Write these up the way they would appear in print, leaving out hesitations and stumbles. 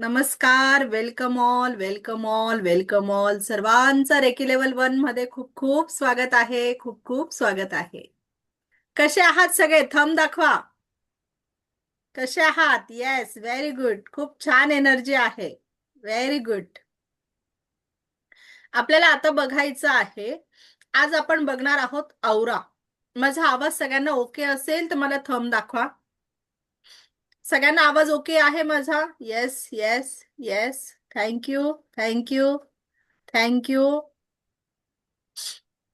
नमस्कार. Welcome all, welcome all, welcome all. सर्वांचं recce level 1 मध्ये खूप खूप स्वागत आहे. खूप खूप स्वागत आहे. कसे आहात सगळे? थंब दाखवा. कसे आहात? Yes, very good. खूप छान एनर्जी आहे. Very good. आपल्याला आता बघायचं आहे. आज आपण बघणार आहोत औरा. माझा आवाज सगळ्यांना ओके असेल तर मला थंब दाखवा. सगळ्यांना आवाज ओके आहे माझा? Yes, yes, yes. Thank you, thank you, thank you.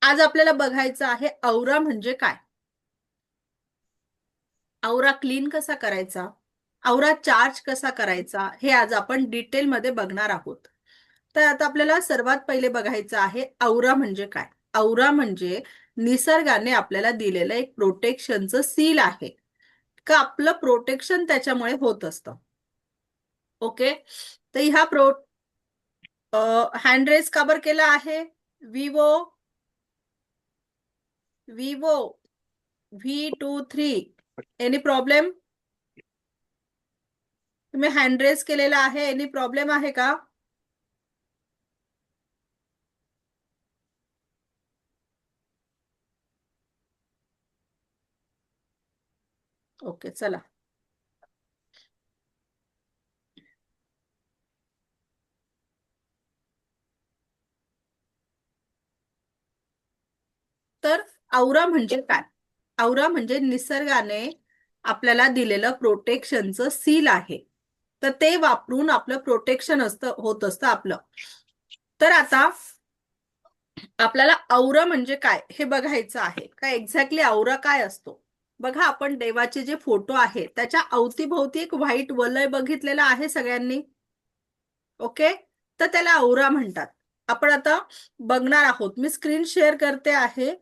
आज आपल्याला बघायचं आहे औरा म्हणजे काय. औरा क्लीन कसा करायचा, औरा चार्ज कसा करायचा, हे आज आपण डिटेल मध्ये बघणार आहोत. तर आता आपल्याला सर्वात पहिले बघायचं आहे औरा म्हणजे काय. औरा म्हणजे निसर्गाने आपल्याला दिलेलं एक प्रोटेक्शनचं सील आहे, का आपलं प्रोटेक्शन त्याच्यामुळे होत असतं. ओके. तर ह्या हँड रेस का बर केला आहे? Vivo Vivo V23. Any problem? तुम्ही हँड रेस केलेला आहे, एनी प्रॉब्लेम आहे का? ओके, चला. तर औरा म्हणजे काय? औरा म्हणजे निसर्गाने आपल्याला दिलेलं प्रोटेक्शनचं सील आहे. तर ते वापरून आपलं प्रोटेक्शन होत असतं आपलं. तर आता आपल्याला औरा म्हणजे काय हे बघायचं आहे. का एक्झॅक्टली औरा काय असतो? बघा, आपण देवाचे जे फोटो आहे त्याच्या अवतीभोवती एक व्हाईट वलय बघितलेलं आहे सगळ्यांनी. ओके. तर त्याला औरा म्हणतात. आपण आता बघणार आहोत. मी स्क्रीन शेअर करते आहे.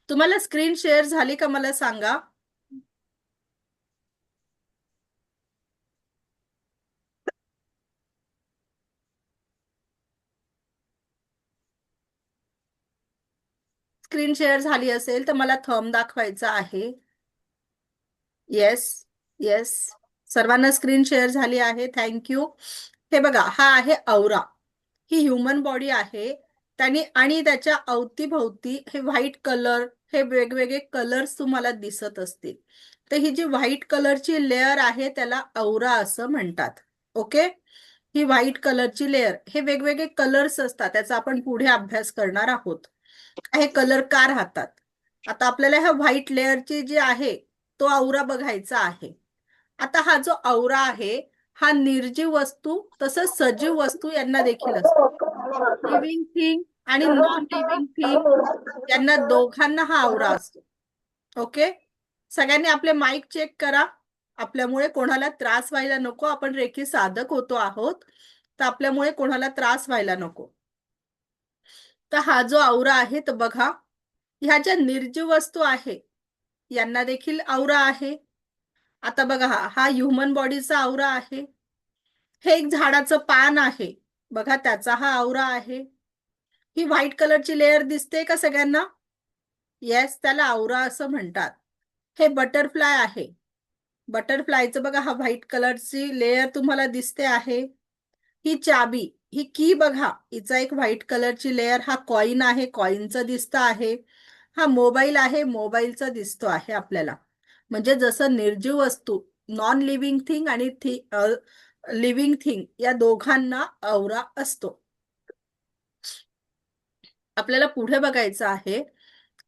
तुम्हाला स्क्रीन शेअर झाली का मला सांगा. स्क्रीन शेअर झाली असेल तर मला थंब दाखवायचा आहे. Yes, yes. सर्वांना स्क्रीन शेअर झाली आहे. थँक्यू. हे बघा, हा आहे औरा. ही ह्युमन बॉडी आहे. त्याने आणि त्याच्या अवतीभोवती हे व्हाईट कलर, हे वेगवेगळे कलर्स तुम्हाला दिसत असतील. तर ही जी व्हाईट कलरची लेअर आहे त्याला औरा असं म्हणतात. ओके. ही व्हाईट कलरची लेअर, हे वेगवेगळे कलर्स असतात, त्याचा आपण पुढे अभ्यास करणार आहोत. हे कलर का राहतात. आता आपल्याला ह्या व्हाईट लेअरची जी आहे तो औरा बघायचा आहे. आता हा जो औरा आहे हा निर्जीव वस्तू तसंच सजीव वस्तू यांना देखील असतो. लिव्हिंग थिंग आणि नॉन लिव्हिंग थिंग यांना दोघांना हा औरा असतो. ओके. सगळ्यांनी आपले माईक चेक करा. आपल्यामुळे कोणाला त्रास व्हायला नको. आपण रेखी साधक होतो आहोत, तर आपल्यामुळे कोणाला त्रास व्हायला नको. तर हा जो औरा आहे तर बघा, ह्या ज्या निर्जीव वस्तू आहे यांना देखील औरा आहे. आता बघा, हा ह्युमन बॉडीचा औरा आहे. हे एक झाडाचं पान आहे, बघा त्याचा हा औरा आहे. ही व्हाईट कलरची लेअर दिसते का सगळ्यांना? येस, त्याला औरा असं म्हणतात. हे बटरफ्लाय आहे. बटरफ्लायचं बघा, हा व्हाईट कलरची लेअर तुम्हाला दिसते आहे. ही चाबी, ही की बघा, हिचा एक व्हाईट कलरची लेअर, हा कॉइन आहे, कॉइनचं दिसतं आहे. हा मोबाईल आहे, मोबाईलचा दिसतो आहे आपल्याला. म्हणजे जसं निर्जीव वस्तू, नॉन लिव्हिंग थिंग आणि लिव्हिंग थिंग या दोघांना औरा असतो. आपल्याला पुढे बघायचं आहे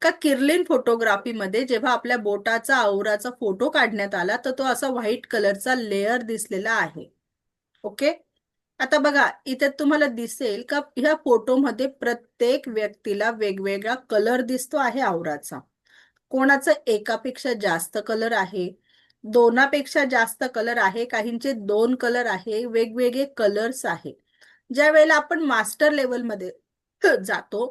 का किर्लिन फोटोग्राफीमध्ये जेव्हा आपल्या बोटाचा औराचा फोटो काढण्यात आला तर तो असा व्हाईट कलरचा लेअर दिसलेला आहे. ओके. आता बघा, इथे तुम्हाला दिसेल का ह्या फोटोमध्ये प्रत्येक व्यक्तीला वेगवेगळा कलर दिसतो आहे औराचा. कोणाचं एकापेक्षा जास्त कलर आहे, दोनापेक्षा जास्त कलर आहे, काहींचे दोन कलर आहे, वेगवेगळे कलर्स आहे. ज्या वेळेला आपण मास्टर लेवलमध्ये जातो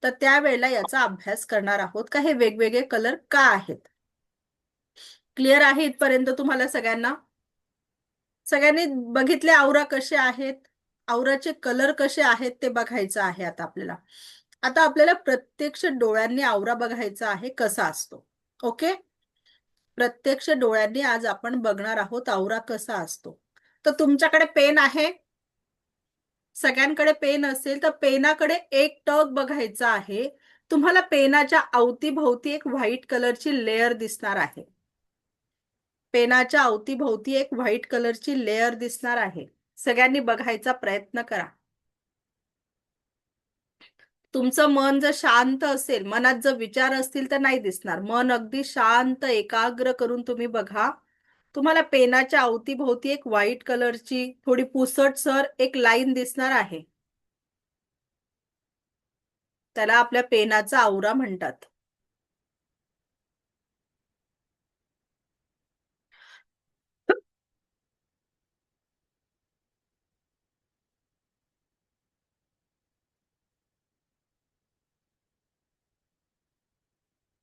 तर त्यावेळेला याचा अभ्यास करणार आहोत का हे वेगवेगळे कलर का आहेत. क्लिअर आहे इथपर्यंत तुम्हाला सगळ्यांना? सगळ्यांनी बघितले औरा कसे आहेत, औराचे कलर कसे आहेत ते बघायचं आहे आता आपल्याला. आता आपल्याला प्रत्यक्ष डोळ्यांनी आवरा बघायचा आहे कसा असतो. ओके. प्रत्यक्ष डोळ्यांनी आज आपण बघणार आहोत आवरा कसा असतो. तर तुमच्याकडे पेन आहे, सगळ्यांकडे पेन असेल तर पेनाकडे एक टक बघायचा आहे. तुम्हाला पेनाच्या अवतीभोवती एक व्हाईट कलरची लेअर दिसणार आहे. पेनाच्या अवतीभोवती एक व्हाईट कलरची लेअर दिसणार आहे. सगळ्यांनी बघायचा प्रयत्न करा. तुमचं मन जर शांत असेल, मनात जर विचार असतील तर नाही दिसणार. मन अगदी शांत एकाग्र करून तुम्ही बघा. तुम्हाला पेनाच्या अवतीभोवती एक व्हाईट कलरची थोडी पुसटसर एक लाईन दिसणार आहे. त्याला आपल्या पेनाचा आवरा म्हणतात.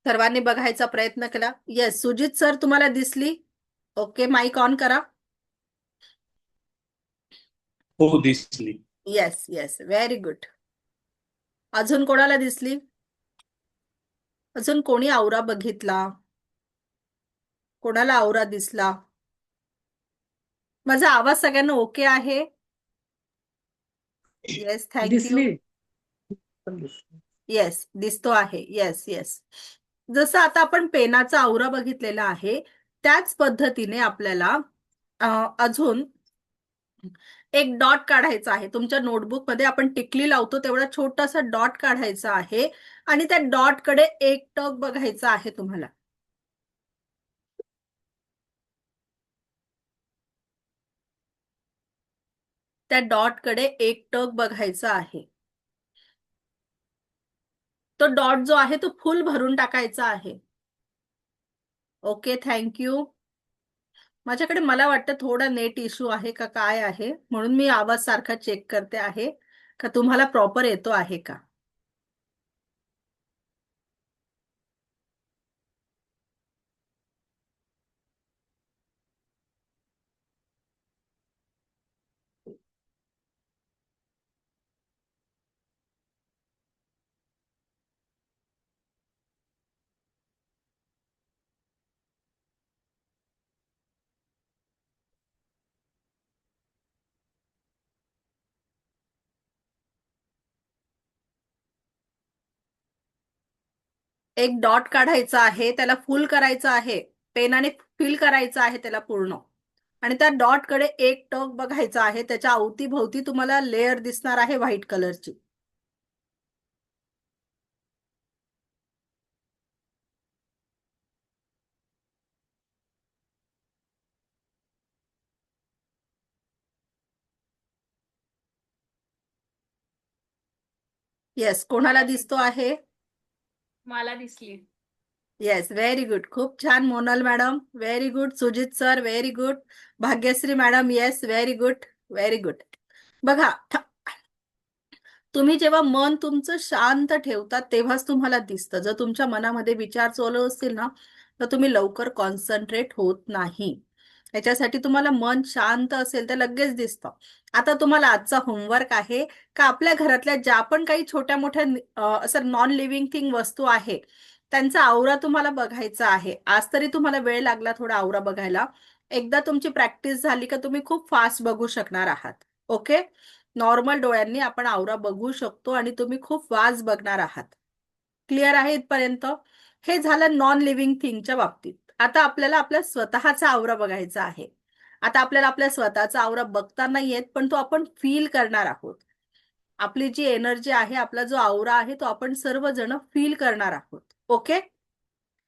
सर्वांनी बघायचा प्रयत्न केला. येस, सुजित सर तुम्हाला दिसली? ओके, माईक ऑन करा. हो, दिसली. Yes yes, very good. अजून कोणाला दिसली? अजून कोणी आवरा बघितला? कोणाला आवरा दिसला? माझा आवाज सगळ्यांना ओके आहे? Yes, thank you. दिसली. येस, दिसतो आहे. Yes yes. जसं आता आपण पेनाचा आवरा बघितलेला आहे, त्याच पद्धतीने आपल्याला अजून एक डॉट काढायचा आहे. तुमच्या नोटबुक मध्ये आपण टिकली लावतो तेवढा छोटासा डॉट काढायचा आहे आणि त्या डॉट कडे एक टक बघायचा आहे तुम्हाला. त्या डॉट कडे एक टक बघायचा आहे. तो डॉट जो आहे तो फुल भरून टाकायचा आहे. Okay, thank you. माझ्याकडे मला वाटतं थोडा नेट इश्यू आहे का काय आहे, म्हणून मी आवाज सारखा चेक करते आहे का तुम्हाला प्रॉपर येतो आहे का. एक डॉट काढायचा आहे, त्याला फुल करायचं आहे. पेनाने फिल करायचं आहे त्याला पूर्ण. आणि त्या डॉट कडे एक टक बघायचा आहे. त्याच्या अवतीभोवती तुम्हाला लेअर दिसणार आहे व्हाईट कलरची. येस, कोणाला दिसतो आहे? मला दिसली. Yes, very good. खूप छान Monal madam, very good. Sujit sir, very good. Bhagyashree madam, yes, very good, very good. बघा, तुम्ही जेव्हा मन तुमचं शांत ठेवतात तेव्हाच तुम्हाला दिसतं. जर तुमच्या मनामध्ये विचार चालू असतील ना, तर तुम्ही लवकर कॉन्सन्ट्रेट होत नाही. याच्यासाठी तुम्हाला मन शांत असेल तर लगेच दिसतं. आता तुम्हाला आजचा होमवर्क आहे का आपल्या घरातल्या ज्या पण काही छोट्या मोठ्या असं नॉन लिव्हिंग थिंग वस्तू आहे त्यांचा आवरा तुम्हाला बघायचा आहे. आज तरी तुम्हाला वेळ लागला थोडा आवरा बघायला. एकदा तुमची प्रॅक्टिस झाली का तुम्ही खूप फास्ट बघू शकणार आहात. ओके, नॉर्मल डोळ्यांनी आपण आवरा बघू शकतो आणि तुम्ही खूप वाज बघणार आहात. क्लिअर आहे इथपर्यंत? हे झालं नॉन लिव्हिंग थिंगच्या बाबतीत. आता आपल्याला आपल्या स्वतःचा आवरा बघायचा आहे. आता आपल्याला आपल्या स्वतःचा आवरा बघता नाही येत, पण तो आपण फील करणार आहोत. आपली जी एनर्जी आहे, आपला जो आवरा आहे तो आपण सर्वजण फील करणार आहोत. ओके,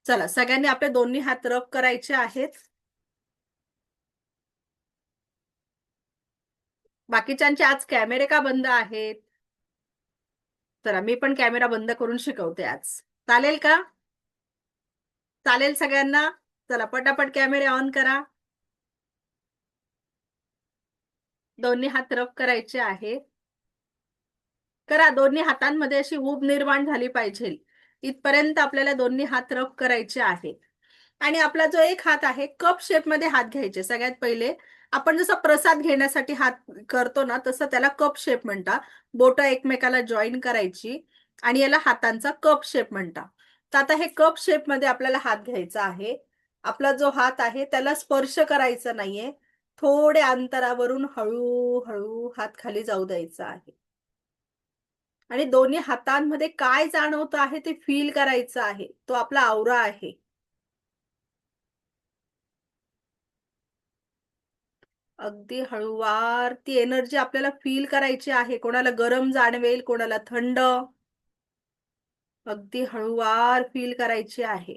चला सगळ्यांनी आपले दोन्ही हात रब करायचे आहेत. बाकीच्यांचे आज कॅमेरे का बंद आहेत? चला मी पण कॅमेरा बंद करून शिकवते आज. चालेल का? चालेल सगळ्यांना? चला पटापट कॅमेरे ऑन करा. दोन्ही हात रब करायचे आहे. करा, दोन्ही हातांमध्ये अशी ऊब निर्माण झाली पाहिजे. इथपर्यंत आपल्याला दोन्ही हात रब करायचे आहेत. आणि आपला जो एक हात आहे कप शेप मध्ये हात घ्यायचे. सगळ्यात पहिले आपण जसं प्रसाद घेण्यासाठी हात करतो ना, तसं त्याला कप शेप म्हणतात. बोटं एकमेकाला जॉईन करायची आणि याला हातांचा कप शेप म्हणतात. तर आता हे कप शेप मध्ये आपल्याला हात घ्यायचा आहे. आपला जो हात आहे त्याला स्पर्श करायचा नाहीये. थोड्या अंतरावरून हळूहळू हात खाली जाऊ द्यायचा आहे आणि दोन्ही हातांमध्ये काय जाणवतं आहे ते फील करायचं आहे. तो आपला औरा आहे. अगदी हळूवार ती एनर्जी आपल्याला फील करायची आहे. कोणाला गरम जाणवेल, कोणाला थंड. अगदी हळूवार फील करायची आहे.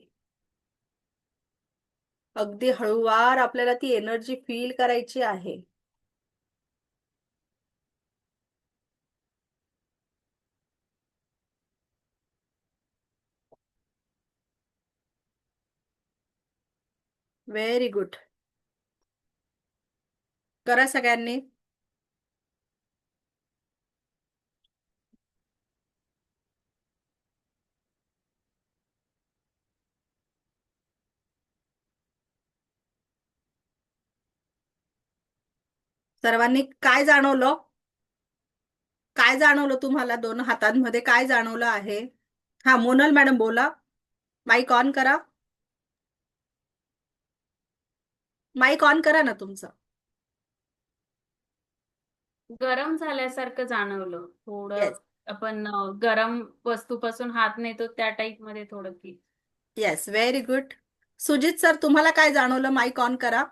अगदी हळूवार आपल्याला ती एनर्जी फील करायची आहे. Very good. करा सगळ्यांनी. सर्वांनी काय जाणवलं? काय जाणवलं तुम्हाला? दोन हातांमध्ये काय जाणवलं आहे? हा, मोनल मॅडम बोला. माईक ऑन करा. माईक ऑन करा ना तुमचं. गरम झाल्यासारखं जाणवलं थोडं. येस आपण गरम वस्तूपासून हात नेतो त्या टाईप मध्ये थोडं की. Yes, very good. Sujit sir, तुम्हाला काय जाणवलं? माईक ऑन करा.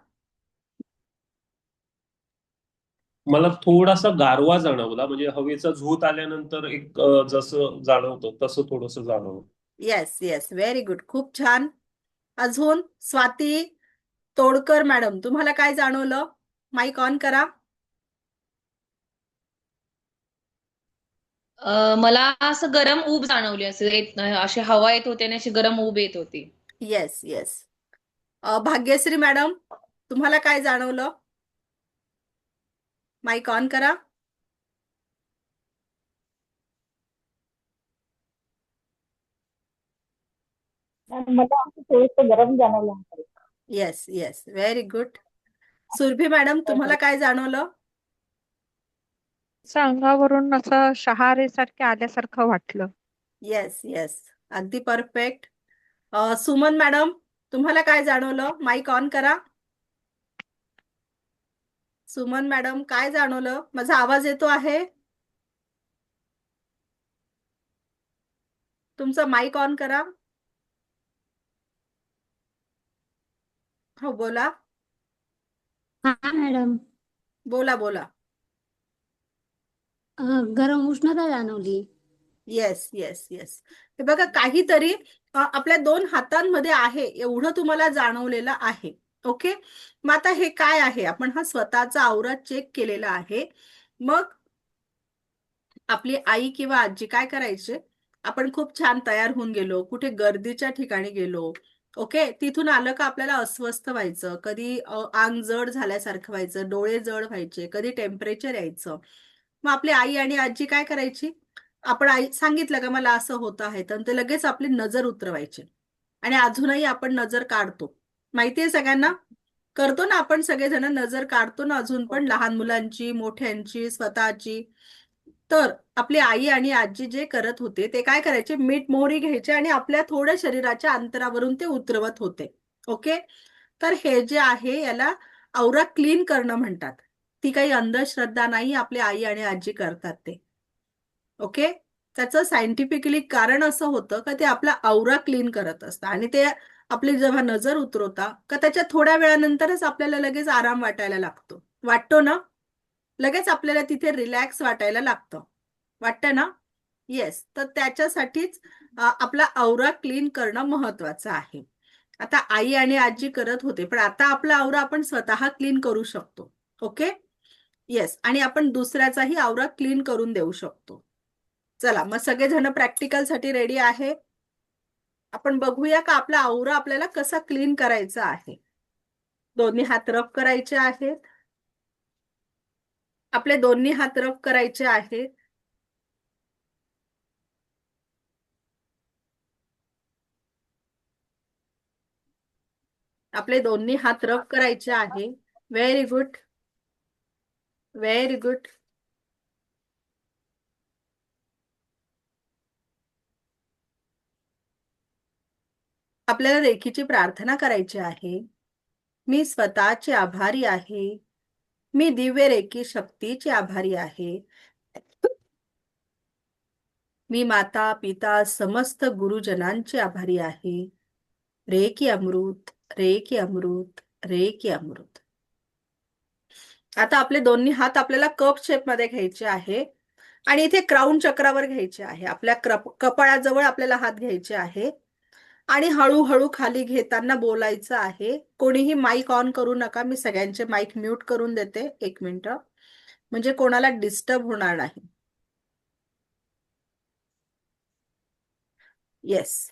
मला थोडासा गारवा जाणवला, म्हणजे हवेचा झोत आल्यानंतर एक जसं जाणवतं तसं थोडंसं जाणवलं. Yes yes, very good. खूप छान. अजून स्वाती तोडकर मॅडम, तुम्हाला काय जाणवलं? माईक ऑन करा. मला असं गरम ऊब जाणवली, अशी हवा येत होती आणि अशी गरम ऊब येत होती. Yes yes. भाग्यश्री मॅडम, तुम्हाला काय जाणवलं? माईक ऑन करा. मला असं थोडंसं गरम जाणवलं. Yes yes, very good. Surabhi madam, तुम्हाला काय जाणवलं? अंगावरून असं शहारेसारखे आल्यासारखं वाटलं. येस येस, अगदी परफेक्ट. सुमन मॅडम, तुम्हाला काय जाणवलं? माईक ऑन करा. सुमन मॅडम, काय जाणवलं? माझा आवाज येतो आहे? तुमचा माईक ऑन करा. हो, बोला. हा मॅडम. बोला बोला. गरम उष्णता जाणवली. Yes yes yes. हे बघा, काहीतरी आपल्या दोन हातांमध्ये आहे एवढं तुम्हाला जाणवलेलं आहे. ओके, मग आता हे काय आहे? आपण हा स्वतःचा आवरा चेक केलेला आहे. मग आपली आई किंवा आजी काय करायचे? आपण खूप छान तयार होऊन गेलो, कुठे गर्दीच्या ठिकाणी गेलो, ओके, तिथून आलं का आपल्याला अस्वस्थ व्हायचं, कधी अंग जड झाल्यासारखं व्हायचं, डोळे जड व्हायचे, कधी टेम्परेचर यायचं. मग आपली आई आणि आजी काय करायची? आपण आई सांगितलं का मला असं होतं आहे, तर ते लगेच आपली नजर उतरवायचे. आणि अजूनही आपण नजर काढतो, माहितीये सगळ्यांना. करतो ना आपण सगळेजण, नजर काढतो ना अजून पण, लहान मुलांची, मोठ्यांची, स्वतःची. तर आपली आई आणि आजी जे करत होते ते काय करायचे? मीठ मोहरी घ्यायचे आणि आपल्या थोड्या शरीराच्या अंतरावरून ते उतरवत होते. ओके, तर हे जे आहे याला औरा क्लीन करणं म्हणतात. ती काही अंधश्रद्धा नाही, आपली आई आणि आजी करतात ते. ओके, त्याचं सायंटिफिकली कारण असं होतं का ते आपला औरा क्लीन करत असतं आणि ते आपली जेव्हा नजर उतरवता का त्याच्या थोड्या वेळानंतरच आपल्याला लगेच आराम वाटायला लागतो. वाटतो ना? लगेच आपल्याला तिथे रिलॅक्स वाटायला लागतं. वाटतं ना? येस. तर त्याच्यासाठीच आपला औरा क्लीन करणं महत्वाचं आहे. आता आई आणि आजी करत होते, पण आता आपला औरा आपण स्वतः क्लीन करू शकतो. Okay, yes. आणि आपण दुसऱ्याचाही औरा क्लीन करून देऊ शकतो. चला, मग सगळेजण प्रॅक्टिकल साठी रेडी आहे? आपण बघूया का आपला औरा आपल्याला कसा क्लीन करायचा आहे. दोन्ही हात रफ करायचे आहेत. आपले दोन्ही हात रफ करायचे आहेत. आपले दोन्ही हात रफ करायचे आहे. Very good, very good. आपल्याला रेखीची प्रार्थना करायची आहे. मी स्वतःचे आभारी आहे मी दिव्य रेकी शक्तीची आभारी आहे. मी माता पिता समस्त गुरुजनांचे आभारी आहे. रे की अमृत, रे की अमृत, रे की अमृत. आता आपले दोन्ही हात आपल्याला कप शेप मध्ये घ्यायचे आहे आणि इथे क्राऊन चक्रावर घ्यायचे आहे. आपल्या कपाळाजवळ आपल्याला हात घ्यायचे आहे आणि हळूहळू खाली घेताना बोलायचं आहे. कोणीही माईक ऑन करू नका. मी सगळ्यांचे माईक म्यूट करून देते 1 मिनिट, म्हणजे कोणाला डिस्टर्ब होणार नाही. येस.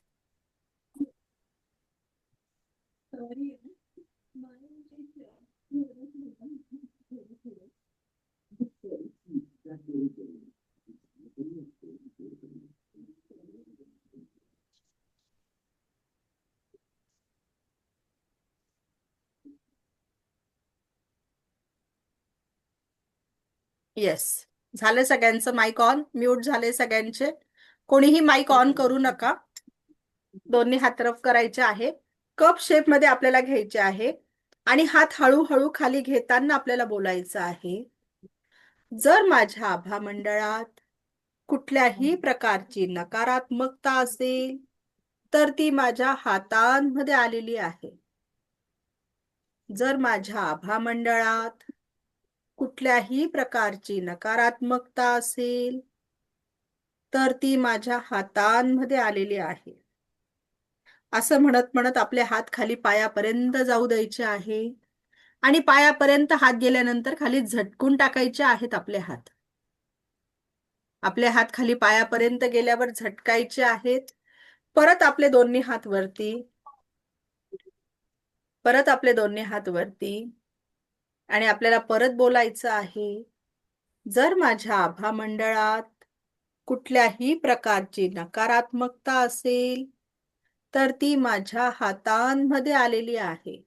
येस, झाले सगळ्यांचं माईक ऑन, म्यूट झाले सगळ्यांचे. कोणीही माईक ऑन करू नका. दोन्ही हात रफ करायचे आहे. कप शेप मध्ये आपल्याला घ्यायचे आहे आणि हात हळूहळू खाली घेताना आपल्याला बोलायचं आहे. जर माझ्या आभा मंडळात कुठल्याही प्रकारची नकारात्मकता असेल तर ती माझ्या हातांमध्ये आलेली आहे. जर माझ्या आभा मंडळात कुठल्याही प्रकारची नकारात्मकता असेल तर ती माझ्या हातांमध्ये आलेली आहे. असं म्हणत म्हणत आपले हात खाली पायापर्यंत जाऊ द्यायचे आहे आणि पायापर्यंत हात गेल्यानंतर खाली झटकून टाकायचे आहेत आपले हात. आपले हात खाली पायापर्यंत गेल्यावर झटकायचे आहेत. परत आपले दोन्ही हात वरती, परत आपले दोन्ही हात वरती आणि आपल्याला परत बोलायचं आहे. जर माझ्या आभा मंडळात कुठल्याही प्रकारची नकारात्मकता असेल तर ती माझ्या हातांमध्ये आलेली आहे.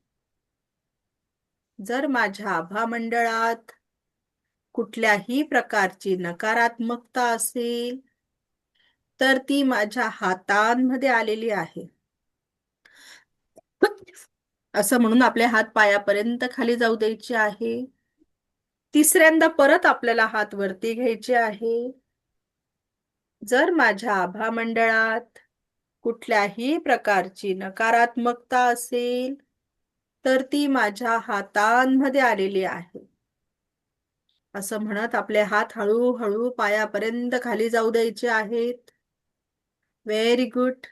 जर माझ्या आभा मंडळात कुठल्याही प्रकारची नकारात्मकता असेल तर ती माझ्या हातांमध्ये आलेली आहे. असं म्हणून आपले हात पायापर्यंत खाली जाऊ द्यायचे आहे. तिसऱ्यांदा परत आपल्याला हात वरती घ्यायचे आहे. जर माझ्या आभा मंडळात कुठल्याही प्रकारची नकारात्मकता असेल तर ती माझ्या हातांमध्ये आलेली आहे. असं म्हणत आपले हात हळूहळू पायापर्यंत खाली जाऊ द्यायचे आहेत. Very good,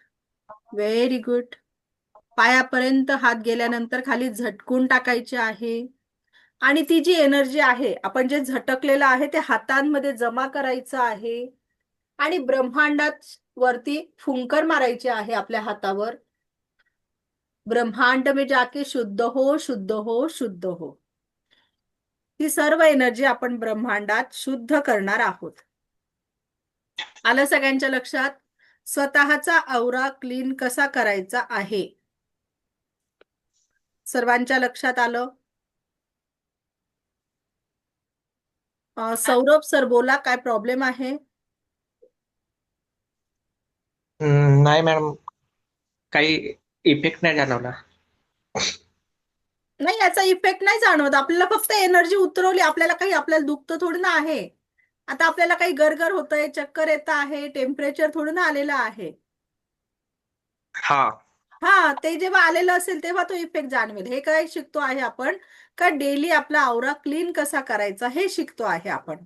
very good. पायापर्यंत हात गेल्यानंतर खाली झटकून टाकायचे आहे आणि ती जी एनर्जी आहे, आपण जे झटकलेलं आहे ते हातांमध्ये जमा करायचं आहे आणि ब्रह्मांडात वरती फुंकर मारायचे आहे आपल्या हातावर. ब्रह्मांड में जाके शुद्ध हो, शुद्ध हो, शुद्ध हो. ती सर्व एनर्जी आपण ब्रह्मांडात शुद्ध करणार आहोत. आलं सगळ्यांच्या लक्षात? स्वतःचा औरा क्लीन कसा करायचा आहे सर्वांच्या लक्षात आलं? सौरभ सर बोला, काय प्रॉब्लेम आहे? नाही मॅडम, काही इफेक्ट नाही जाणवला. नाही, याचा इफेक्ट नाही जाणवत आपल्याला. फक्त एनर्जी उतरवली. आपल्याला दुखतं थोडं ना आहे. आता आपल्याला काही गरगर होतंय, चक्कर येत आहे, टेम्परेचर थोडं ना आलेलं आहे. हा हा, ते जेव्हा आलेलं असेल तेव्हा तो इफेक्ट जाणवेल. हे काय शिकतो आहे आपण? का डेली आपला औरा क्लीन कसा करायचा हे शिकतो आहे आपण.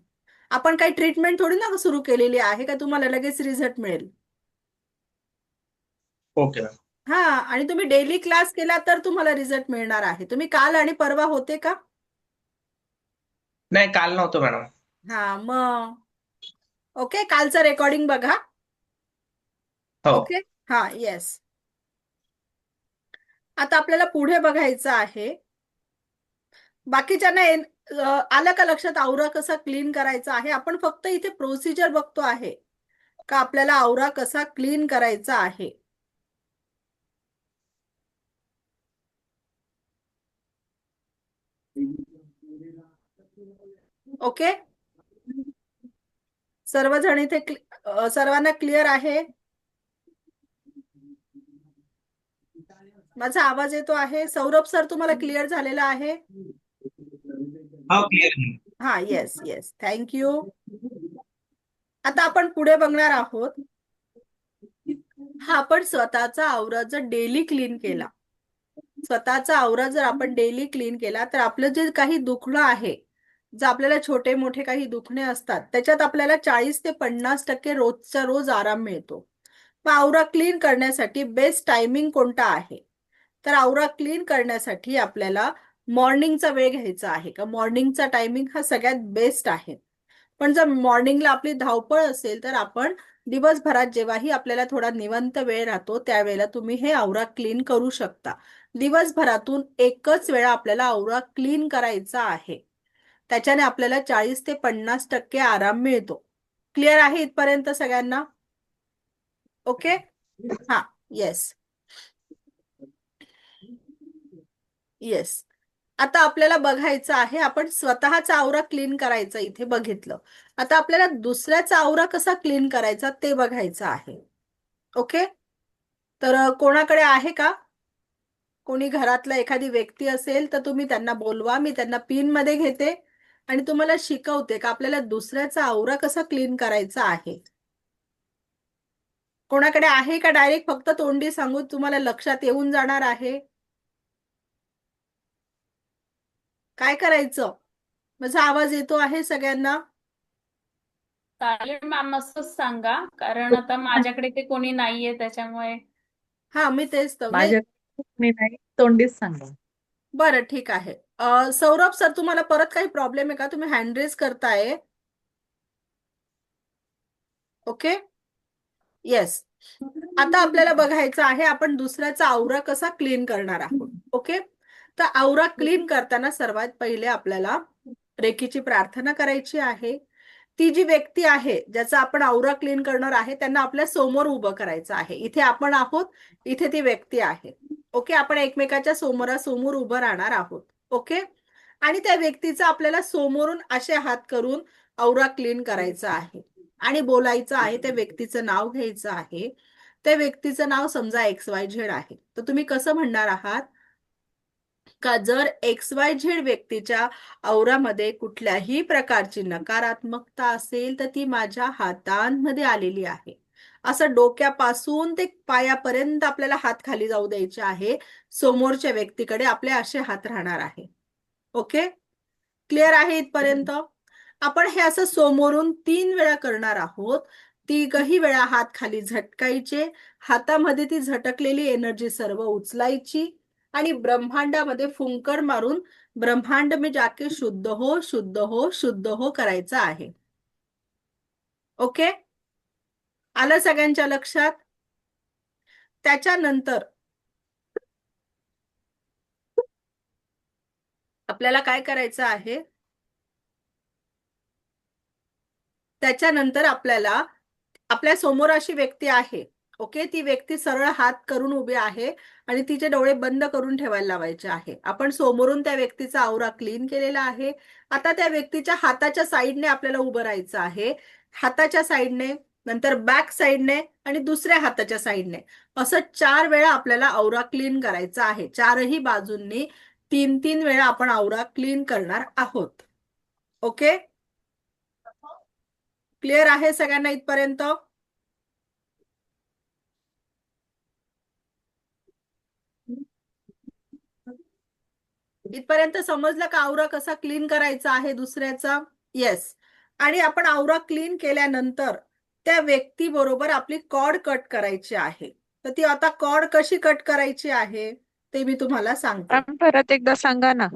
आपण काही ट्रीटमेंट थोडी ना सुरू केलेली आहे का तुम्हाला लगेच रिझल्ट मिळेल. Okay ma'am. हा, आणि तुम्ही डेली क्लास केला तर तुम्हाला रिझल्ट मिळणार आहे. तुम्ही काल आणि परवा होते का? नाही, काल नव्हतं मॅडम. हा, मग ओके, कालचं रेकॉर्डिंग बघा. हो. ओके, हा, येस. आता आपल्याला पुढे बघायचं आहे. बाकीच्यांना आलं का लक्षात औरा कसा क्लीन करायचा आहे? आपण फक्त इथे प्रोसिजर बघतो आहे का आपल्याला औरा कसा क्लीन करायचा आहे. ओके, सर्वजण इथे सर्वांना क्लिअर आहे? माझा आवाज येतो आहे? सौरभ सर तुम्हाला क्लिअर झालेला आहे? हो क्लिअर. हा येस येस, थँक्यू. आता आपण पुढे बघणार आहोत. हा आपण स्वतःचा आवरा जर डेली क्लीन केला, स्वतःचा आवरा जर आपण डेली क्लीन केला, तर आपलं जे काही दुखणं आहे, जर आपल्याला छोटे मोठे काही दुखणे असतात, त्याच्यात आपल्याला 40 ते 50% रोजचा रोज आराम मिळतो. मग आवरा क्लीन करण्यासाठी बेस्ट टायमिंग कोणता आहे? तर आवरा क्लीन करण्यासाठी आपल्याला मॉर्निंगचा वेळ घ्यायचा आहे का? मॉर्निंगचा टायमिंग हा सगळ्यात बेस्ट आहे. पण जर मॉर्निंगला आपली धावपळ असेल, तर आपण दिवसभरात जेव्हाही आपल्याला थोडा निवांत वेळ राहतो, त्यावेळेला तुम्ही हे आवरा क्लीन करू शकता. दिवसभरातून एकच वेळा आपल्याला आवरा क्लीन करायचा आहे. त्याच्याने आपल्याला 40 ते 50% आराम मिळतो. क्लिअर आहे इथपर्यंत सगळ्यांना? ओके, हा येस येस. आता आपल्याला बघायचं आहे, आपण स्वतःचा आवरा क्लीन करायचा इथे बघितलं. आता आपल्याला दुसऱ्याचा आवरा कसा क्लीन करायचा ते बघायचं आहे. ओके, तर कोणाकडे आहे का? कोणी घरातला एखादी व्यक्ती असेल तर तुम्ही त्यांना बोलवा, मी त्यांना पिन मध्ये घेते आणि तुम्हाला शिकवते का आपल्याला दुसऱ्याचा आवरा कसा क्लीन करायचा आहे. कोणाकडे आहे का? डायरेक्ट फक्त तोंडी सांगून तुम्हाला लक्षात येऊन जाणार आहे? काय करायचं? माझा आवाज येतो आहे सगळ्यांना? चालेल मॅम, असंच सांगा, कारण आता माझ्याकडे ते कोणी नाहीये त्याच्यामुळे. हा मी तेच तर माझ्या मी नाही, तोंडीच सांगा. बरं ठीक आहे. सौरभ सर, तुम्हाला परत काही प्रॉब्लेम आहे का? तुम्ही हँड रेज करताय. Okay yes. आता आपल्याला बघायचं आहे आपण दुसऱ्याचा आवरा कसा क्लीन करणार आहोत. ओके, तर आवरा क्लीन करताना सर्वात पहिले आपल्याला रेकीची प्रार्थना करायची आहे. ती जी व्यक्ती आहे ज्याचा आपण आवरा क्लीन करणार आहे, त्यांना आपल्या समोर उभं करायचं आहे. इथे आपण आहोत, इथे ती व्यक्ती आहे. ओके, आपण एकमेकाच्या समोरासमोर उभं राहणार आहोत. ओके, आणि त्या व्यक्तीचा आपल्याला समोरून असे हात करून आवरा क्लीन करायचा आहे आणि बोलायचं आहे. त्या व्यक्तीचं नाव घ्यायचं आहे. त्या व्यक्तीचं नाव समजा XYZ आहे, तर तुम्ही कसं म्हणणार आहात का? जर XYZ व्यक्तीच्या आवरामध्ये कुठल्याही प्रकारची नकारात्मकता असेल, तर ती माझ्या हातांमध्ये आलेली आहे. असं डोक्यापासून ते पायापर्यंत आपल्याला हात खाली जाऊ द्यायचे आहे. समोरच्या व्यक्तीकडे आपले असे हात राहणार आहे. ओके, क्लिअर आहे इथपर्यंत? आपण हे असं समोरून 3 वेळा करणार आहोत. 3ही वेळा हात खाली झटकायचे, हातामध्ये ती झटकलेली एनर्जी सर्व उचलायची आणि ब्रह्मांडामध्ये फुंकर मारून ब्रह्मांड में जाके शुद्ध हो शुद्ध हो शुद्ध हो करायचं आहे. ओके, आलं सगळ्यांच्या लक्षात? त्याच्यानंतर आपल्याला काय करायचं आहे? त्याच्यानंतर आपल्याला आपल्या समोर अशी व्यक्ती आहे. ओके, ती व्यक्ती सरळ हात करून उभी आहे आणि तिचे डोळे बंद करून ठेवायला लावायचे आहे. आपण समोरून त्या व्यक्तीचा आवरा क्लीन केलेला आहे. आता त्या व्यक्तीच्या हाताच्या साईडने आपल्याला उभं राहायचं आहे. हाताच्या साईडने, नंतर बॅक साईडने आणि दुसऱ्या हाताच्या साईडने, असं 4 वेळा आपल्याला आवरा क्लीन करायचा आहे. 4ही बाजूंनी 3-3 वेळा आपण आवरा क्लीन करणार आहोत. ओके, क्लिअर आहे सगळ्यांना इथपर्यंत? इथपर्यंत समजलं का आवरा कसा क्लीन करायचा आहे दुसऱ्याचा? येस. आणि आपण आवरा क्लीन केल्यानंतर त्या व्यक्ती बरोबर आपली कॉर्ड कट करायची आहे. तर ती आता कॉर्ड कशी कट करायची आहे ते मी तुम्हाला सांगते. मॅम परत एकदा सांगा ना.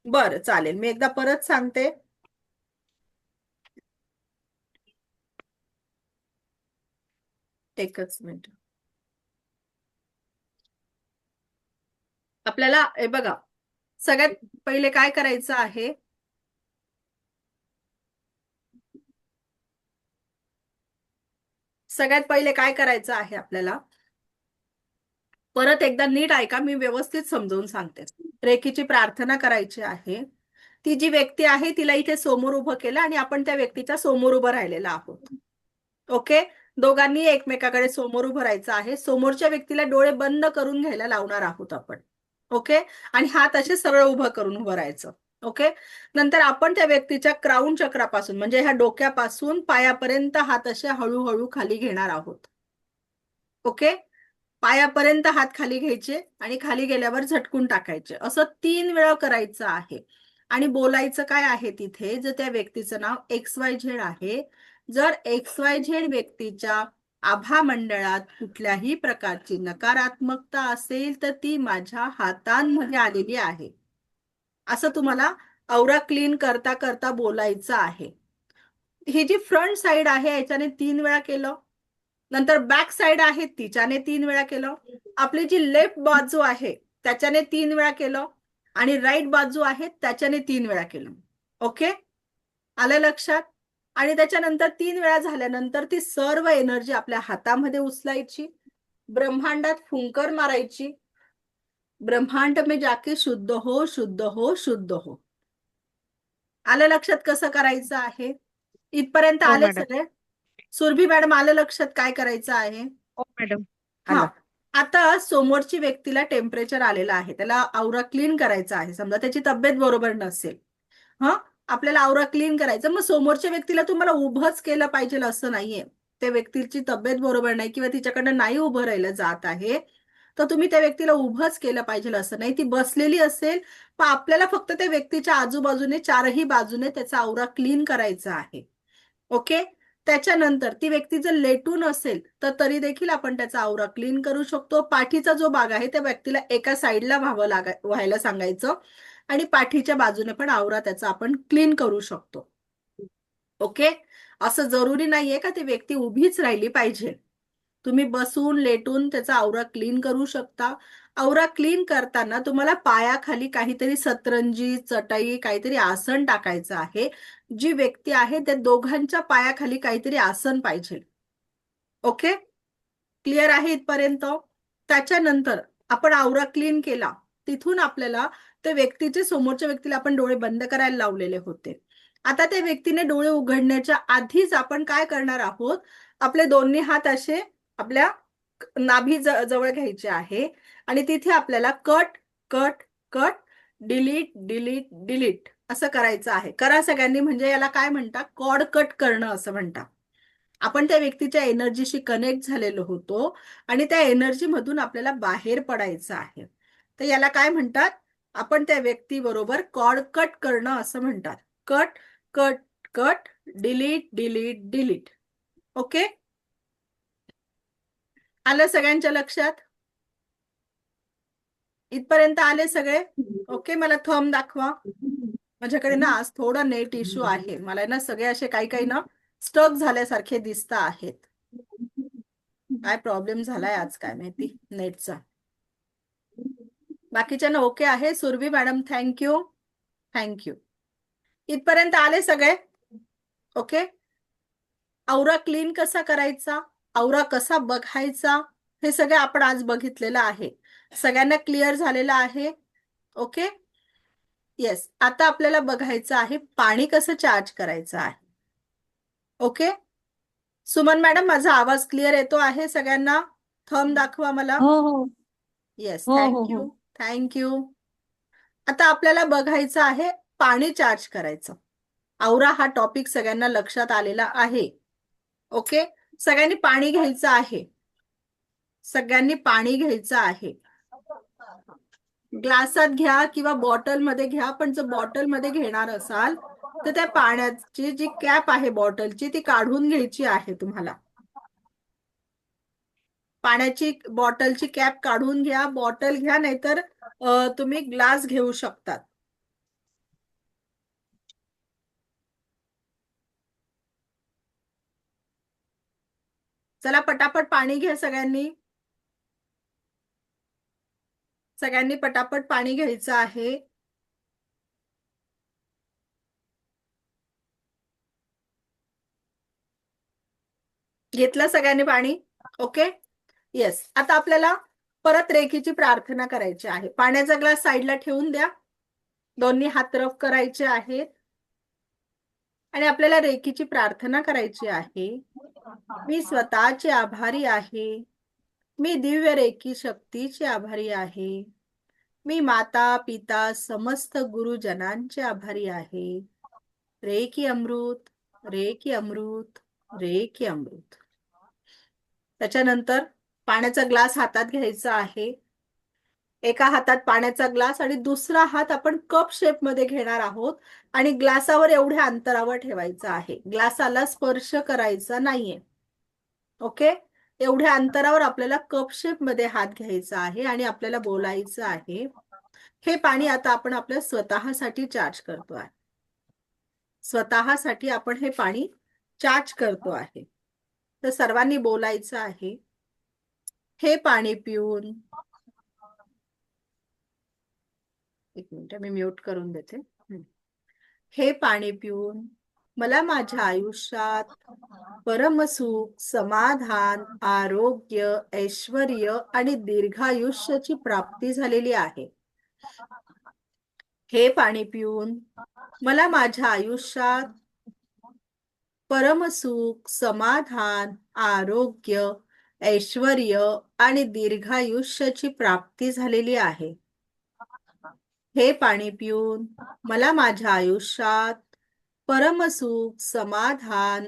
बरं चालेल, मी एकदा परत सांगते. एकच मिनिट. आपल्याला हे बघा, सगळ्यात पहिले काय करायचं आहे? सगळ्यात पहिले काय करायचं आहे आपल्याला? परत एकदा नीट ऐका, मी व्यवस्थित समजावून सांगते. रेकीची प्रार्थना करायची आहे. ती जी व्यक्ती आहे तिला इथे समोर उभं केलं आणि आपण त्या व्यक्तीच्या समोर उभं राहिलेला आहोत. ओके, दोघांनी एकमेकाकडे समोर उभं राहायचं आहे. समोरच्या व्यक्तीला डोळे बंद करून घ्यायला लावणार आहोत आपण. ओके, आणि हात असे सरळ उभं करून उभं राहायचं. ओके. नंतर आपण त्या व्यक्तीच्या क्राऊन चक्रापासून म्हणजे ह्या डोक्यापासून पायापर्यंत हात असे हळूहळू खाली घेणार आहोत. ओके. पायापर्यंत हात खाली घ्यायचे आणि खाली गेल्यावर झटकून टाकायचे. असं 3 वेळा करायचं आहे. आणि बोलायचं काय आहे तिथे, जर त्या व्यक्तीचं नाव XYZ आहे, जर XYZ व्यक्तीच्या आभा मंडळात कुठल्याही प्रकारची नकारात्मकता असेल तर ती माझ्या हातांमध्ये आलेली आहे, असं तुम्हाला औरा क्लीन करता करता बोलायचं आहे. ही जी फ्रंट साइड आहे याच्याने 3 वेळा केलं. नंतर बॅक साइड आहे तिच्याने 3 वेळा केलं. आपली जी लेफ्ट बाजू आहे त्याच्याने 3 वेळा केलं. आणि राईट बाजू आहे त्याच्याने 3 वेळा केलं. ओके, आलं लक्षात? आणि त्याच्यानंतर 3 वेळा झाल्यानंतर ती सर्व एनर्जी आपल्या हातामध्ये उचलायची, ब्रह्मांडात फुंकर मारायची. ब्रह्मांड में जाके शुद्ध हो, शुद्ध हो, शुद्ध हो. आलं लक्षात कसं करायचं आहे? इथपर्यंत हो आले मॅडम. सगळे? सुरभी मॅडम, आलं लक्षात काय करायचं आहे? हो मॅडम. हा. आलं. आता समोरची व्यक्तीला टेम्परेचर आलेलं आहे, त्याला औरा क्लीन करायचा आहे. समजा त्याची तब्येत बरोबर नसेल, हा, आपल्याला औरा क्लीन करायचं. मग समोरच्या व्यक्तीला तुम्हाला उभंच केलं पाहिजे असं नाहीये. त्या व्यक्तीची तब्येत बरोबर नाही किंवा तिच्याकडनं नाही उभं राहिलं जात आहे, तर तुम्ही त्या व्यक्तीला उभंच केलं पाहिजे असं नाही. ती बसलेली असेल, पण आपल्याला फक्त त्या व्यक्तीच्या आजूबाजूने चारही बाजूने त्याचा औरा क्लीन करायचा आहे. ओके. त्याच्यानंतर ती व्यक्ती जर लेटून असेल तर तरी देखील आपण त्याचा औरा क्लीन करू शकतो. पाठीचा जो भाग आहे त्या व्यक्तीला एका साईडला व्हायला सांगायचं आणि पाठीच्या बाजूने पण आवरा त्याचा आपण क्लीन करू शकतो. ओके. असं जरुरी नाहीये का ती व्यक्ती उभीच राहिली पाहिजे. तुम्ही बसून लेटून त्याचा आवरा क्लीन करू शकता. आवरा क्लीन करताना तुम्हाला पायाखाली काहीतरी सतरंजी, चटाई, काहीतरी आसन टाकायचं आहे. जी व्यक्ती आहे त्या दोघांच्या पायाखाली काहीतरी आसन पाहिजे. ओके, क्लिअर आहे इथपर्यंत? त्याच्यानंतर आपण आवरा क्लीन केला, तिथून आपल्याला त्या व्यक्तीचे समोरच्या व्यक्तीला आपण डोळे बंद करायला लावलेले होते. आता त्या व्यक्तीने डोळे उघडण्याच्या आधीच आपण काय करणार आहोत, आपले दोन्ही हात असे आपल्या नाभी जवळ घ्यायचे आहे आणि तिथे आपल्याला cut cut cut, delete delete delete असं करायचं आहे. करा सगळ्यांनी, म्हणजे याला काय म्हणतात, कॉर्ड कट करणं असं म्हणतात. आपण त्या व्यक्तीच्या एनर्जीशी कनेक्ट झालेलो होतो आणि त्या एनर्जी मधून आपल्याला बाहेर पडायचं आहे. तर याला काय म्हणतात, आपण त्या व्यक्ती बरोबर कॉर्ड कट करणं असं म्हणतात. Cut cut cut, delete delete delete. Okay, आलं सगळ्यांच्या लक्षात? इथपर्यंत आले सगळे? ओके, मला थंब दाखवा. माझ्याकडे ना आज थोडा नेट इश्यू आहे. मला ना सगळे असे काही काही ना स्टक झाल्यासारखे दिसत आहेत. काय प्रॉब्लेम झालाय आज काय माहिती नेटचा. बाकीच्यांना ओके आहे? Surabhi madam thank you, thank you. इथपर्यंत आले सगळे? ओके. औरा क्लीन कसा करायचा, औरा कसा बघायचा, हे सगळे आपण आज बघितलेलं आहे. सगळ्यांना क्लिअर झालेलं आहे? Okay, yes. आता आपल्याला बघायचं आहे पाणी कसं चार्ज करायचं आहे. ओके. सुमन मॅडम, माझा आवाज क्लिअर येतो आहे सगळ्यांना? थंब दाखवा मला. हो हो येस, हो हो थँक्यू, हो थँक्यू. आता आपल्याला बघायचं आहे पाणी चार्ज करायचं. औरा हा टॉपिक सगळ्यांना लक्षात आलेला आहे. ओके, सगळ्यांनी पाणी घ्यायचं आहे. सगळ्यांनी पाणी घ्यायचं आहे. ग्लासात घ्या किंवा बॉटलमध्ये घ्या, पण जर बॉटलमध्ये घेणार असाल तर त्या पाण्याची जी कॅप आहे बॉटलची ती काढून घ्यायची आहे तुम्हाला. पाण्याची बॉटलची कॅप काढून घ्या. बॉटल घ्या, नाहीतर तुम्ही ग्लास घेऊ शकतात. चला पटापट पाणी घ्या सगळ्यांनी. सगळ्यांनी पटापट पाणी घ्यायचं आहे. घेतलं सगळ्यांनी पाणी? Okay, yes. आता आपल्याला परत रेखीची प्रार्थना करायची आहे. पाण्याचा ग्लास साईडला ठेवून द्या. दोन्ही हात रफ करायचे आहेत आणि आपल्याला रेखीची प्रार्थना करायची आहे. मी स्वतःचे आभारी आहे. मी दिव्य रेखी शक्तीचे आभारी आहे. मी माता पिता समस्त गुरुजनांचे आभारी आहे. रे की अमृत, रे की अमृत, रे की अमृत. त्याच्यानंतर पाण्याचा ग्लास हातात घ्यायचा आहे. एका हातात पाण्याचा ग्लास आणि दुसरा हात आपण कप शेप मध्ये घेणार आहोत आणि ग्लासावर एवढ्या अंतरावर ठेवायचा आहे. ग्लासाला स्पर्श करायचा नाहीये. ओके, एवढ्या अंतरावर आपल्याला कप शेप मध्ये हात घ्यायचा आहे आणि आपल्याला बोलायचं आहे, हे पाणी आता आपण आपल्या स्वतःसाठी चार्ज करतो आहे. स्वतःसाठी आपण हे पाणी चार्ज करतो आहे. तर सर्वांनी बोलायचं आहे, हे पाणी पिऊन, एक मिनिट मी म्यूट करून देते. हे पाणी पिऊन मला माझ्या आयुष्यात परमसुख, समाधान, आरोग्य, ऐश्वर्य आणि दीर्घायुष्याची प्राप्ती झालेली आहे. हे पाणी पिऊन मला माझ्या आयुष्यात परमसुख, समाधान, आरोग्य, ऐश्वर्य आणि दीर्घायुष्याची प्राप्ती झालेली आहे. हे पाणी पिऊन मला माझ्या आयुष्यात परमसुख, समाधान,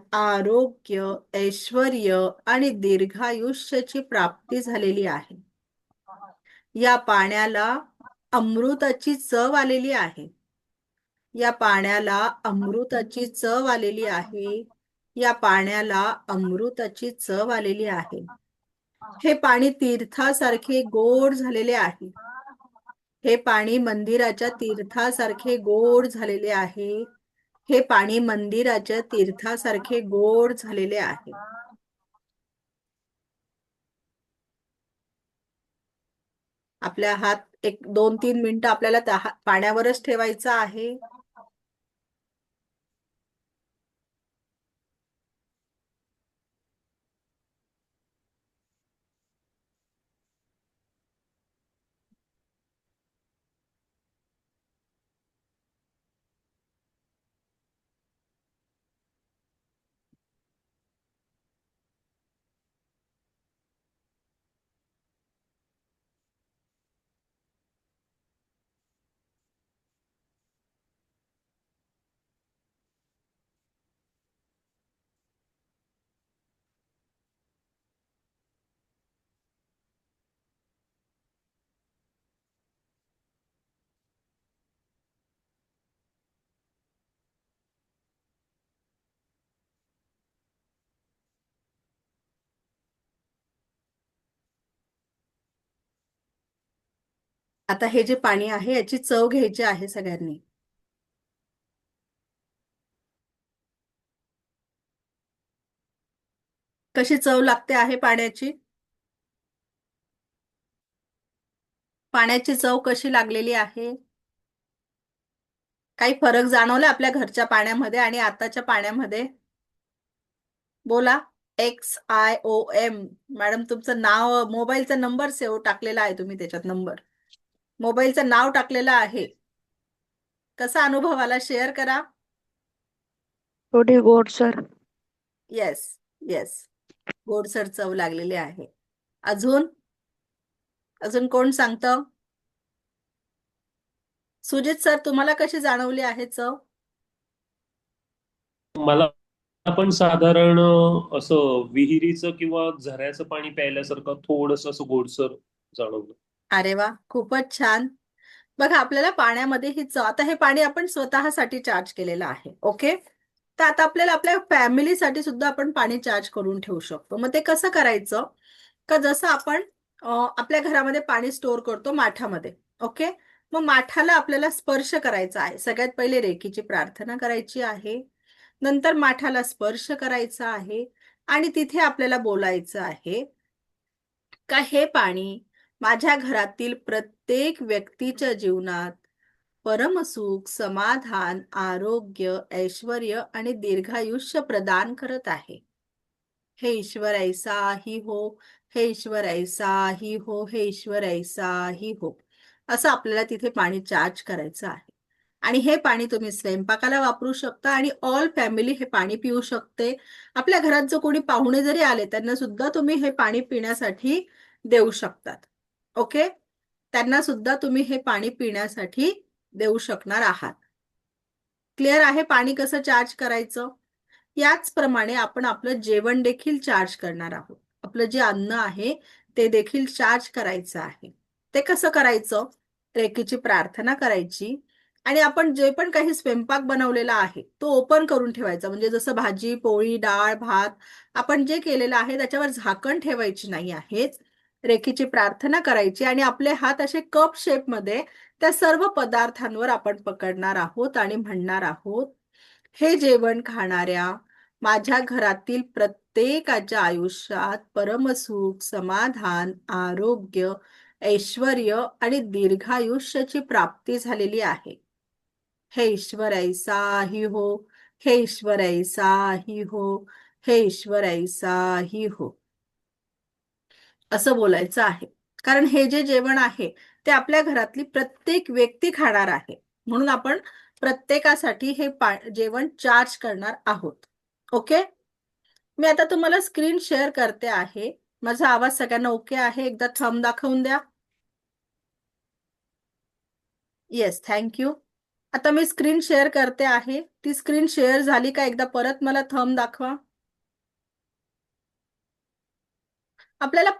आरोग्य, ऐश्वर्य आणि दीर्घायुष्याची प्राप्ती झालेली आहे. या पाण्याला अमृताची चव आलेली आहे. या पाण्याला अमृताची चव आलेली आहे. या पाण्याला अमृताची चव आलेली आहे. हे पाणी तीर्थासारखे गोड झालेले आहे. हे पाणी मंदिराच्या तीर्थासारखे गोड झालेले आहे. हे पाणी मंदिराच्या तीर्थासारखे गोड झालेले आहे. आपल्या हात 1-2-3 मिनिटं आपल्याला त्या पाण्यावरच ठेवायचा आहे. आता हे जे पाणी आहे याची चव घ्यायची आहे सगळ्यांनी. कशी चव लागते आहे पाण्याची? पाण्याची चव कशी लागलेली आहे? काही फरक जाणवला आपल्या घरच्या पाण्यामध्ये आणि आताच्या पाण्यामध्ये? बोला. XIOM. मॅडम तुमचं नाव, मोबाईलचा नंबर सेव्ह टाकलेला आहे तुम्ही त्याच्यात, नंबर मोबाईलचं नाव टाकलेलं आहे. कसा अनुभव आला शेअर करा. थोडी गोडसर. येस येस, गोडसर चव लागलेली आहे. अजून अजून कोण सांगतं? सुजित सर, तुम्हाला कशी जाणवली आहे चव? मला पण साधारण असं विहिरीचं किंवा झऱ्याचं पाणी प्यायल्यासारखं थोडंसं असं गोडसर जाणवलं. अरे वा, खूपच छान. बघा, आपल्याला पाण्यामध्ये ही चव, आता हे पाणी आपण स्वतःसाठी चार्ज केलेलं आहे. ओके, तर आता आपल्याला आपल्या फॅमिलीसाठी सुद्धा आपण पाणी चार्ज करून ठेवू शकतो. मग ते कसं करायचं? का जसं आपण आपल्या घरामध्ये पाणी स्टोअर करतो माठामध्ये. ओके, मग माठाला आपल्याला स्पर्श करायचा आहे. सगळ्यात पहिले रेकीची प्रार्थना करायची आहे, नंतर माठाला स्पर्श करायचा आहे आणि तिथे आपल्याला बोलायचं आहे का हे पाणी माझ्या घरातील प्रत्येक व्यक्तीच्या जीवनात परमसुख, समाधान, आरोग्य, ऐश्वर्य आणि दीर्घायुष्य प्रदान करत आहे. हे ईश्वर ऐसा ही हो, हे ईश्वर ऐसा ही हो, हे ईश्वर ऐसा ही हो, असं आपल्याला तिथे पाणी चार्ज करायचं आहे. आणि हे पाणी तुम्ही स्वयंपाकाला वापरू शकता आणि ऑल फॅमिली हे पाणी पिऊ शकते. आपल्या घरात जो कोणी पाहुणे जरी आले त्यांना सुद्धा तुम्ही हे पाणी पिण्यासाठी देऊ शकतात. ओके, त्यांना सुद्धा तुम्ही हे पाणी पिण्यासाठी देऊ शकणार आहात. क्लिअर आहे पाणी कसं चार्ज करायचं? याचप्रमाणे आपण आपलं जेवण देखील चार्ज करणार आहोत. आपलं जे अन्न आहे ते देखील चार्ज करायचं आहे. ते कसं करायचं? रेकीची प्रार्थना करायची आणि आपण जे पण काही स्वयंपाक बनवलेला आहे तो ओपन करून ठेवायचा. म्हणजे जसं भाजी, पोळी, डाळ, भात आपण जे केलेलं आहे त्याच्यावर झाकण ठेवायची नाही आहेच. रेकीची प्रार्थना करायची आणि आपले हात असे कप शेपमध्ये त्या सर्व पदार्थांवर आपण पकडणार आहोत आणि म्हणणार आहोत, हे जेवण खाणाऱ्या माझ्या घरातील प्रत्येकाच्या आयुष्यात परमसुख, समाधान, आरोग्य, ऐश्वर्य आणि दीर्घायुष्याची प्राप्ती झालेली आहे. हे ईश्वर ऐसा ही हो, हे ईश्वर ऐसा ही हो, हे ईश्वर ऐसा ही हो, असं बोलायचं आहे. कारण हे जे जेवण आहे ते आपल्या घरातली प्रत्येक व्यक्ती खाणार आहे, म्हणून आपण प्रत्येकासाठी हे जेवण चार्ज करणार आहोत. ओके, मी आता तुम्हाला स्क्रीन शेअर करते आहे. माझा आवाज सगळ्यांना ओके आहे? एकदा थंब दाखवून द्या. Yes, thank you. आता मी स्क्रीन शेअर करते आहे. ती स्क्रीन शेअर झाली का एकदा परत मला थंब दाखवा. आपल्याला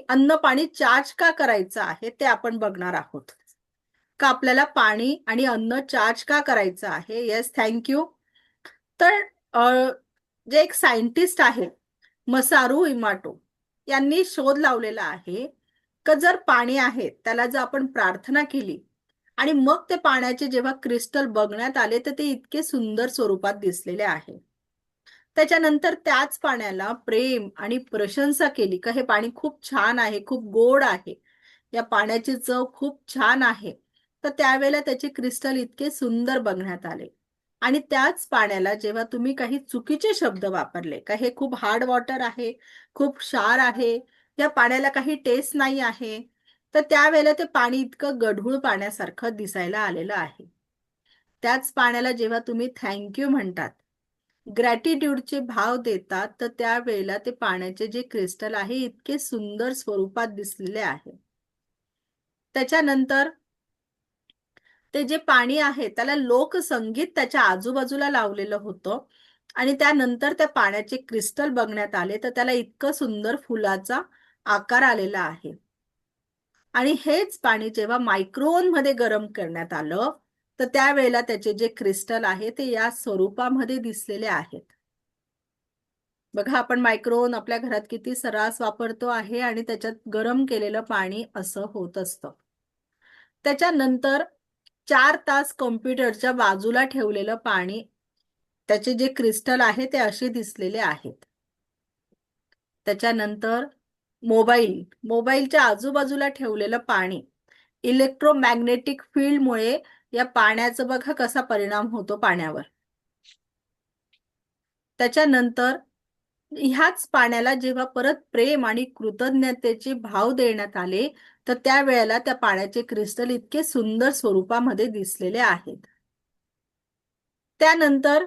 अन्न पाणी चार्ज का करायचं आहे ते आपण बघणार आहोत. का आपल्याला पाणी आणि अन्न चार्ज का करायचं आहे? Yes, thank you. तर जे एक सायंटिस्ट आहे मसारू इमाटो यांनी शोध लावलेला आहे का जर पाणी आहे त्याला जर आपण प्रार्थना केली आणि मग ते पाण्याचे जेव्हा क्रिस्टल बघण्यात आले तर ते इतके सुंदर स्वरूपात दिसलेले आहे. त्याच्यानंतर त्याच पाण्याला प्रेम आणि प्रशंसा केली का हे पाणी खूप छान आहे, खूप गोड आहे, या पाण्याची चव खूप छान आहे, तर त्यावेळेला त्याचे क्रिस्टल इतके सुंदर बघण्यात आले. आणि त्याच पाण्याला जेव्हा तुम्ही काही चुकीचे शब्द वापरले का हे खूप हार्ड वॉटर आहे, खूप क्षार आहे, या पाण्याला काही टेस्ट नाही आहे, तर त्यावेळेला ते पाणी इतकं गढूळ पाण्यासारखं दिसायला आलेलं आहे. त्याच पाण्याला जेव्हा तुम्ही थँक्यू म्हणतात, ग्रॅटिट्यूडचे भाव देतात, तर त्यावेळेला ते पाण्याचे जे क्रिस्टल आहे इतके सुंदर स्वरूपात दिसलेले आहे. त्याच्यानंतर ते जे पाणी आहे त्याला लोकसंगीत त्याच्या आजूबाजूला लावलेलं होतं आणि त्यानंतर त्या पाण्याचे क्रिस्टल बघण्यात आले तर त्याला इतकं सुंदर फुलाचा आकार आलेला आहे. आणि हेच पाणी जेव्हा मायक्रोवेव्ह मध्ये गरम करण्यात आलं तर त्यावेळेला त्याचे जे क्रिस्टल आहे ते या स्वरूपामध्ये दिसलेले आहेत. बघा, आपण मायक्रोवेव्ह आपल्या घरात किती सर्रास वापरतो आहे आणि त्याच्यात गरम केलेलं पाणी असं होत असतं. त्याच्यानंतर 4 तास कॉम्प्युटरच्या बाजूला ठेवलेलं पाणी, त्याचे जे क्रिस्टल आहे ते असे दिसलेले आहेत. त्याच्यानंतर मोबाईलच्या आजूबाजूला ठेवलेलं पाणी, इलेक्ट्रोमॅग्नेटिक फील्डमुळे या पाण्याचा बघा कसा परिणाम होतो पाण्यावर. त्याच्यानंतर ह्याच पाण्याला जेव्हा परत प्रेम आणि कृतज्ञतेचे भाव देण्यात आले तर त्यावेळेला त्या पाण्याचे क्रिस्टल इतके सुंदर स्वरूपामध्ये दिसलेले आहेत. त्यानंतर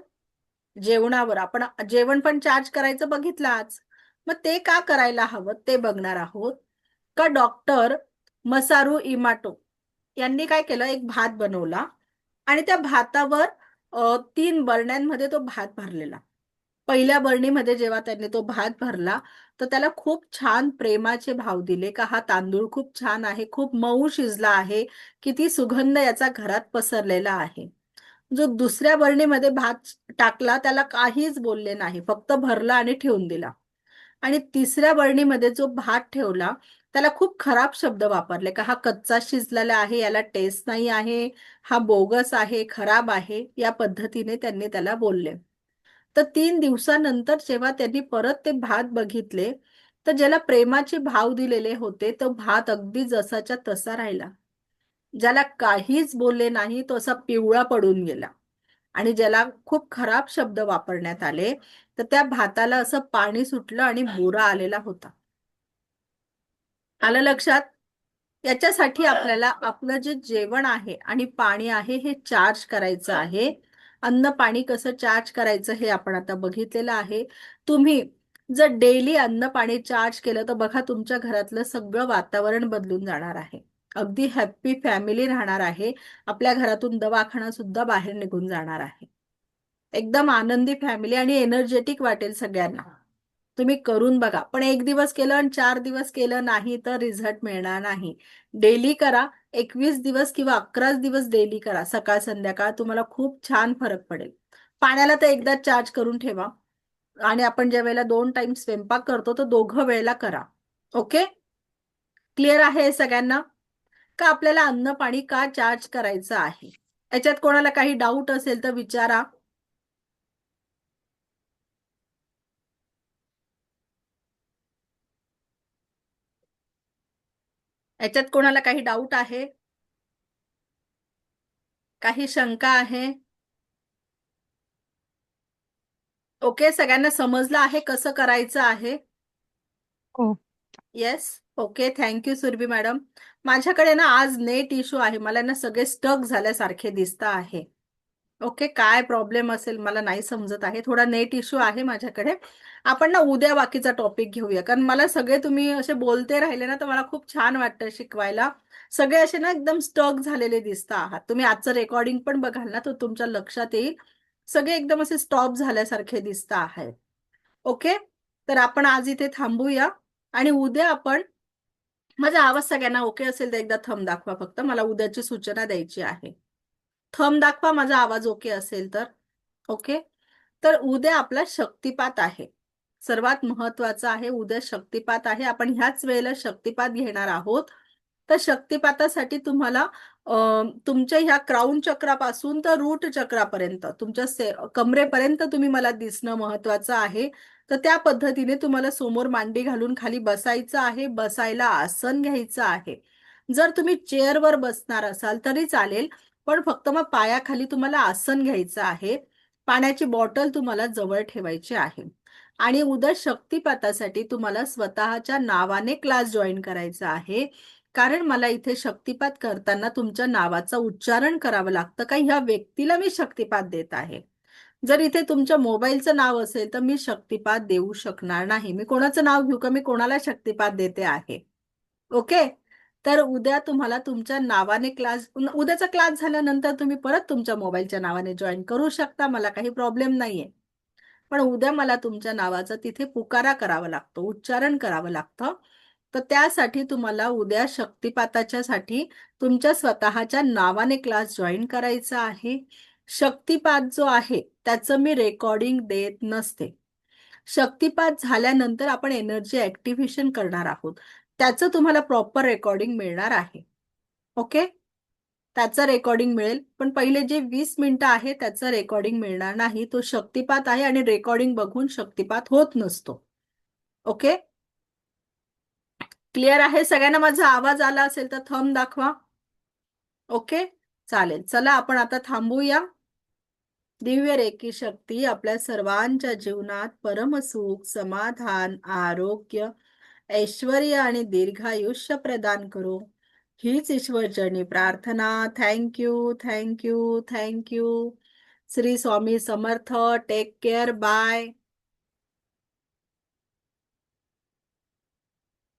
जेवणावर आपण जेवण पण चार्ज करायचं बघितलं आज. मग ते का करायला हवं ते बघणार आहोत. का डॉक्टर मसारू इमाटो यांनी काय केलं, एक भात बनवला आणि त्या भातावर 3 बरण्यांमध्ये तो भात भरलेला. पहिल्या बरणीमध्ये जेव्हा त्यांनी तो भात भरला तर त्याला खूप छान प्रेमाचे भाव दिले का हा तांदूळ खूप छान आहे, खूप मऊ शिजला आहे, किती सुगंध याचा घरात पसरलेला आहे. जो दुसऱ्या बरणीमध्ये भात टाकला त्याला काहीच बोलले नाही, फक्त भरला आणि ठेवून दिला. आणि तिसऱ्या बरणीमध्ये जो भात ठेवला त्याला खूप खराब शब्द वापरले का हा कच्चा शिजलेला आहे, याला टेस्ट नाही आहे, हा बोगस आहे, खराब आहे, या पद्धतीने त्यांनी त्याला बोलले. तर 3 दिवसानंतर जेव्हा त्यांनी परत ते भात बघितले तर ज्याला प्रेमाचे भाव दिलेले होते तो भात अगदी जसाच्या तसा राहिला. ज्याला काहीच बोलले नाही तो असा पिवळा पडून गेला. आणि ज्याला खूप खराब शब्द वापरण्यात आले तर त्या भाताला असं पाणी सुटलं आणि बुरा आलेला होता. आलं लक्षात? याच्यासाठी आपल्याला आपलं जे जेवण आहे आणि पाणी आहे हे चार्ज करायचं आहे. अन्न पाणी कसं चार्ज करायचं हे आपण आता बघितलेलं आहे. तुम्ही जर डेली अन्न पाणी चार्ज केलं तर बघा तुमच्या घरातलं सगळं वातावरण बदलून जाणार आहे. अगदी हॅप्पी फॅमिली राहणार आहे. आपल्या घरातून दवाखाना सुद्धा बाहेर निघून जाणार आहे. एकदम आनंदी फॅमिली आणि एनर्जेटिक वाटेल सगळ्यांना. तुम्ही करून बघा. पण 1 दिवस केलं आणि 4 दिवस केलं नाही तर रिझल्ट मिळणार नाही. डेली करा. 21 दिवस किंवा 11 दिवस डेली करा. सकाळ संध्याकाळ तुम्हाला खूप छान फरक पडेल. पाण्याला तर एकदाच चार्ज करून ठेवा. आणि आपण ज्या वेळेला 2 टाइम स्वयंपाक करतो तर दोघं वेळेला करा. ओके, क्लिअर आहे हे सगळ्यांना? का आपल्याला अन्न पाणी का चार्ज करायचं आहे? याच्यात कोणाला काही डाऊट असेल तर विचारा. याच्यात कोणाला काही डाऊट आहे? काही शंका आहे? ओके, सगळ्यांना समजलं आहे कसं करायचं आहे? हो. Yes. Okay, thank you Surabhi madam. माझ्याकडे ना आज नेट इश्यू आहे. मला ना सगळे स्टक झाल्यासारखे दिसत आहे. ओके, काय प्रॉब्लेम असेल मला नाही समजत आहे. थोडा नेट इश्यू आहे माझ्याकडे. आपण ना उद्या बाकीचा टॉपिक घेऊया, कारण मला सगळे तुम्ही असे बोलते राहिले ना तर मला खूप छान वाटतं शिकवायला. सगळे असे ना एकदम स्टक झालेले दिसत आहात. तुम्ही आजचं रेकॉर्डिंग पण बघाल ना तर तुमच्या लक्षात येईल सगळे एकदम असे स्टॉप झाल्यासारखे दिसत आहेत. ओके, तर आपण आज इथे थांबूया आणि उद्या आपण, माझा आवाज सगळ्यांना ओके असेल तर एकदा थंब दाखवा. फक्त मला उद्याची सूचना द्यायची आहे. थंब दाखवा माझा आवाज ओके असेल तर. ओके, तर उद्या आपला शक्तिपात आहे. सर्वात महत्वाचं आहे उद्या शक्तिपात आहे. आपण ह्याच वेळेला शक्तिपात घेणार आहोत. तर शक्तिपातासाठी तुम्हाला तुमच्या ह्या क्राऊन चक्रापासून तर रूट चक्रापर्यंत तुमच्या कमरेपर्यंत तुम्ही मला दिसणं महत्वाचं आहे. तर त्या पद्धतीने तुम्हाला समोर मांडी घालून खाली बसायचं आहे. बसायला आसन घ्यायचं आहे. जर तुम्ही चेअरवर बसणार असाल तरी चालेल, पण फक्त मग पायाखाली तुम्हाला आसन घ्यायचं आहे. पाण्याची बॉटल तुम्हाला जवळ ठेवायची आहे. आणि उद्या शक्तिपातासाठी तुम्हाला स्वतःच्या नावाने क्लास जॉईन करायचा आहे. कारण मला इथे शक्तिपात करताना तुमच्या नावाचं उच्चारण करावं लागतं, का ह्या व्यक्तीला मी शक्तिपात देत आहे. जर इथे तुमच्या मोबाईलचं नाव असेल तर मी शक्तिपात देऊ शकणार नाही. मी कोणाचं नाव घेऊ का मी कोणाला शक्तिपात देते आहे? ओके, तर उद्या तुम्हाला तुमच्या नावाने क्लास, उद्याचा क्लास झाल्यानंतर तुम्ही परत तुमच्या मोबाईलच्या नावाने जॉईन करू शकता. मला काही प्रॉब्लेम नाहीये. पण उद्या मला तुमच्या नावाचा तिथे पुकारा करावा लागतो, उच्चारण करावं लागतं. तर त्यासाठी तुम्हाला उद्या शक्तिपाताच्या साठी तुमच्या स्वतःच्या नावाने क्लास जॉईन करायचा आहे. शक्तिपात जो आहे त्याचं मी रेकॉर्डिंग देत नसते. शक्तिपात झाल्यानंतर आपण एनर्जी ऍक्टिव्हेशन करणार आहोत. त्याचं तुम्हाला प्रॉपर रेकॉर्डिंग मिळणार आहे. ओके, त्याचं रेकॉर्डिंग मिळेल. पण पहिले जे 20 मिनिटं आहे त्याचं रेकॉर्डिंग मिळणार नाही. तो शक्तिपात आहे आणि रेकॉर्डिंग बघून शक्तिपात होत नसतो. ओके, क्लिअर आहे सगळ्यांना? माझा आवाज आला असेल तर थंब दाखवा. ओके, चालेल. चला आपण आता थांबूया. दिव्य रेकी शक्ती आपल्या सर्वांच्या जीवनात परमसुख, समाधान, आरोग्य, ऐश्वर्य आणि दीर्घायुष्य प्रदान करो. हीच ईश्वरचरणी प्रार्थना. Thank you, thank you, thank you. Shri Swami Samarth. Take care. Bye.